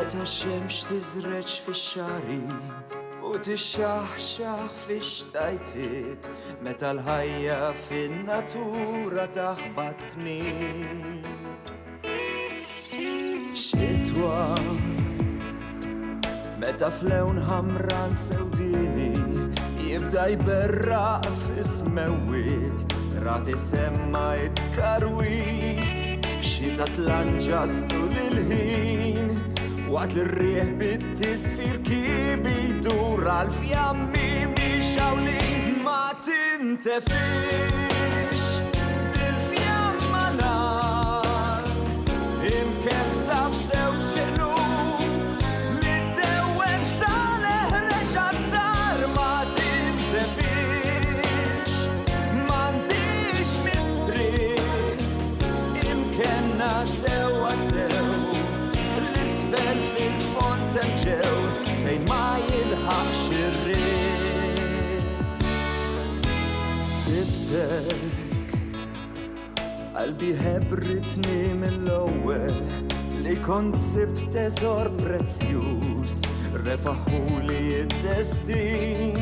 Meta xemx tizreċ fi xari u tixxaħxaħ fi xtajtit meta l-ħajja fin-natura taħbatni. Xitwa meta flewn ħamran sewdini jibda jberraq fis-smewit rati semma it-karwit xita tlanġastu lil-ħin waqt l-rieħ bit-tisfir kibi dur għal-fjammi bixawlin ma tintefix dil-fjamma nar imkebsa f'sewġ qlub li d-dewwem sal-eħrex għazzar ma tintefix m'għandix mistri imkenna sewa sew l-isfel fil-font hemm ġew fejn ma jilħaqx ir-riħ. Sibtek qalbi ħebbritni mill-ewwel li kont sibt teżor prezzjuż refaħuli id-destin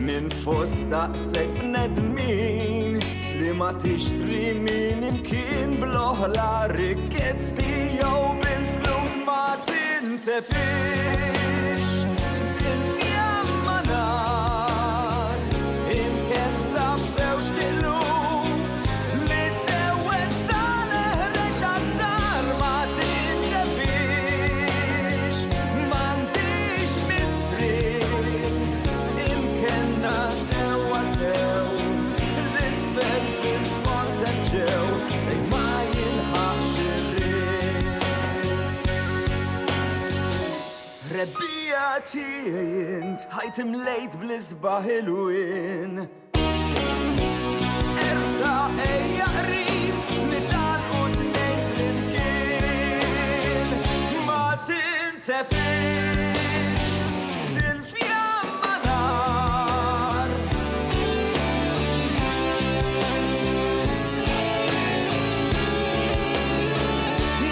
minn fost daqshekk nedmin li ma tixtri min imkien bloħla rikkezzi jew bil-flus ma tintefix bil-fjamma nar imkebsa f'sewġ qlub li d-dewwem sal-eħrex għazzar ma tintefix m'għandix mistri imkenna sewa sew l-isfel fil-font hemm ġew fejn ma jilħaqx ir-riħ. Rebbija tiegħi int ħajt imlejt bl-isbaħ il-wien. Ersa ejja qrib nitalqu tnejn flimkien ma tintefix dil-fjamma nar.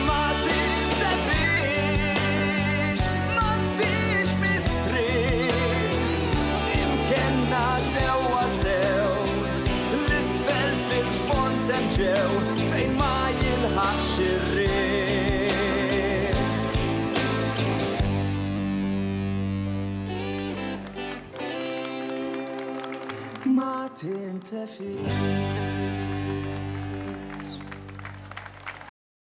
Ma tintefix m'għandix mistri imkenna sewa sew l-isfel fil-font hemm ġew fejn ma jilħaqx ir-riħ. Ma tintefix